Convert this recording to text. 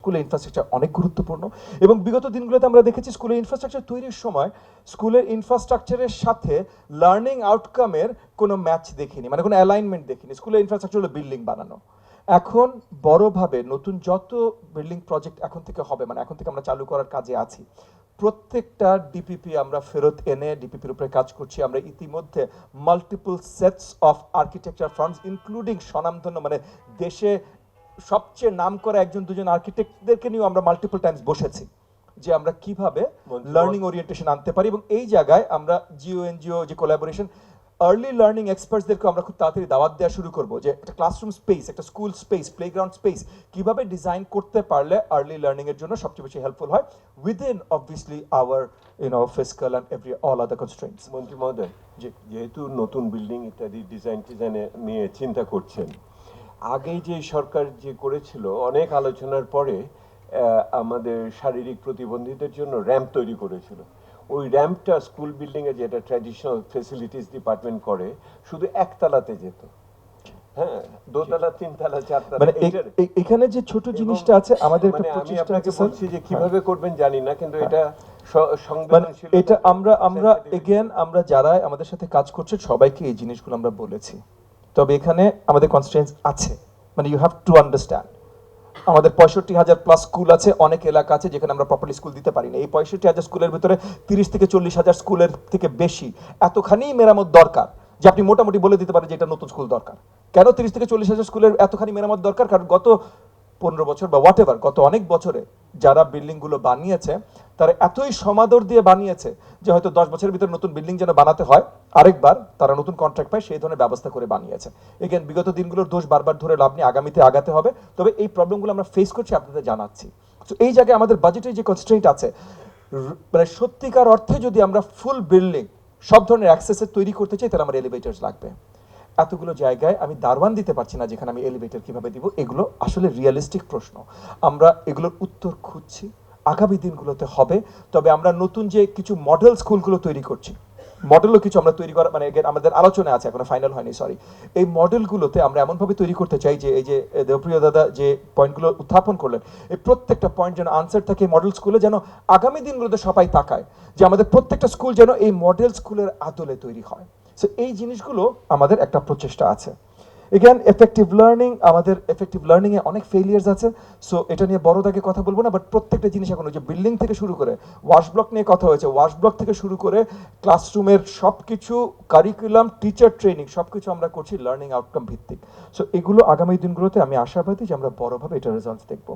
স্কুলের ইনফ্রাস্ট্রাকচার অনেক গুরুত্বপূর্ণ এবং বিগত দিনগুলোতে আমরা দেখেছি স্কুলের ইনফ্রাস্ট্রাকচার তৈরির সময় স্কুলের ইনফ্রাস্ট্রাকচারের সাথে লার্নিং আউটকামের কোনো ম্যাচ দেখিনি, মানে কোনো অ্যালাইনমেন্ট দেখিনি। স্কুলের ইনফ্রাস্ট্রাকচার হলো বিল্ডিং বানানো। এখন বড়ভাবে নতুন যত বিল্ডিং প্রজেক্ট এখন থেকে হবে, মানে এখন থেকে আমরা চালু করার কাজে আছি, প্রত্যেকটা ডিপিপি আমরা ফেরত এনে ডিপিপির উপরে কাজ করছি। আমরা ইতিমধ্যে multiple sets of architecture firms including স্বনামধন্য মানে দেশে সবচেয়ে নাম করা একজন দুজন আর্কিটেক্টদেরকে নিয়েও আমরা মাল্টিপল টাইমস বসেছি যে আমরা কিভাবে লার্নিং ওরিয়েন্টেশন আনতে পারি। এবং এই জায়গায় আমরা জিও এনজিও যে কোলাবোরেশন আর্লি লার্নিং এক্সপার্টসদেরকে আমরা খুব তাড়াতাড়ি দাওয়াত দেওয়া শুরু করবো যে একটা ক্লাসরুম স্পেস, একটা স্কুল স্পেস, প্লেগ্রাউন্ড স্পেস কিভাবে ডিজাইন করতে পারলে আর্লি লার্নিং এর জন্য সবচেয়ে বেশি হেল্পফুল হয় within obviously our fiscal and every all other constraints. মন্ত্রী মহোদয়, যেহেতু নতুন বিল্ডিং ইত্যাদি ডিজাইনে নিয়ে চিন্তা করছেন, আগেই যে সরকার যে করেছিল অনেক আলোচনার পরে আমাদের শারীরিক প্রতিবন্ধীদের জন্য র্যাম্প তৈরি করেছিল। ওই র্যাম্পটা স্কুল বিল্ডিংয়ে যেটা ট্র্যাডিশনাল ফেসিলিটিস ডিপার্টমেন্ট করে শুধু একতলাতে যেত, হ্যাঁ, দোতলা তিনতলা চারতলা। মানে এখানে যে ছোট জিনিসটা আছে আমাদের মানে আমি আপনাকে বলছি যে কিভাবে করবেন জানি না, কিন্তু এটা সংবেদনশীল। এটা আমরা এগেন আমরা যারা আমাদের সাথে কাজ করছে সবাইকে এই জিনিসগুলো আমরা বলেছি। তবে এখানে আমাদের কনস্ট্রেন্টস আছে, মানে ইউ হ্যাভ টু আন্ডারস্ট্যান্ড আমাদের 65,000 প্লাস স্কুল আছে, অনেক এলাকা আছে যেখানে আমরা প্রপারলি স্কুল দিতে পারি না। এই 65,000 স্কুলের ভিতরে 30 থেকে 40,000 স্কুলের থেকে বেশি এতখানি মেরামত দরকার যে আপনি মোটামুটি বলে দিতে পারেন যে এটা নতুন স্কুল দরকার। কেন 30 থেকে 40,000 স্কুলের এতখানি মেরামত দরকার? কারণ গত 15 বছর বা হোয়াট এভার গত অনেক বছরে যারা বিল্ডিংগুলো বানিয়েছে তারা এতই সমাদর দিয়ে বানিয়েছে যে হয়তো 10 বছরের ভিতরে নতুন বিল্ডিং যেন বানাতে হয় আরেকবার তারা নতুন কন্ট্রাক্ট পায়, সেই ধরনের ব্যবস্থা করে বানিয়েছে। এগেন বিগত দিনগুলোর দোষ বারবার ধরে লাভ নেই, আগামীতে আগাতে হবে। তবে এই প্রবলেমগুলো আমরা ফেস করছি, আপনাদের জানাচ্ছি। তো এই জায়গায় আমাদের বাজেটের যে কনস্ট্রেন্ট আছে, মানে সত্যিকার অর্থে যদি আমরা ফুল বিল্ডিং সব ধরনের অ্যাক্সেসের তৈরি করতে চাই তাহলে আমার এলিভেটরস লাগবে। এতগুলো জায়গায় আমি দারওয়ান দিতে পারছি না যেখানে আমি এলিভেটর কিভাবে দিব। এগুলো আসলে রিয়েলিস্টিক প্রশ্ন, আমরা এগুলোর উত্তর খুঁজছি, আগামী দিনগুলোতে হবে। তবে আমরা নতুন যে কিছু মডেল স্কুলগুলো তৈরি করছি, মডেলও কিছু আমরা তৈরি করা মানে আমাদের আলোচনা আছে, এখনো ফাইনাল হয়নি, সরি। এই মডেলগুলোতে আমরা এমনভাবে তৈরি করতে চাই যে এই যে দেবপ্রিয় দাদা যে পয়েন্টগুলো উত্থাপন করলেন, এই প্রত্যেকটা পয়েন্ট যেন আনসার থাকে মডেল স্কুলে, যেন আগামী দিনগুলোতে সবাই তাকায় যে আমাদের প্রত্যেকটা স্কুল যেন এই মডেল স্কুলের আদলে তৈরি হয়। সো এই জিনিসগুলো আমাদের একটা প্রচেষ্টা আছে। এগেন এফেক্টিভ লার্নিং, আমাদের এফেক্টিভ লার্নিংয়ে অনেক ফেলিয়ার্স আছে। সো এটা নিয়ে বড় দাগে কথা বলবো না, বাট প্রত্যেকটা জিনিস এখন যে বিল্ডিং থেকে শুরু করে ওয়াশ ব্লক নিয়ে কথা হয়েছে, ওয়াশ ব্লক থেকে শুরু করে ক্লাসরুমের সব কিছু, কারিকুলাম, টিচার ট্রেনিং সব কিছু আমরা করছি লার্নিং আউটকাম ভিত্তিক। সো এগুলো আগামী দিনগুলোতে আমি আশাবাদী যে আমরা বড়ভাবে এটা রেজাল্টস দেখবো।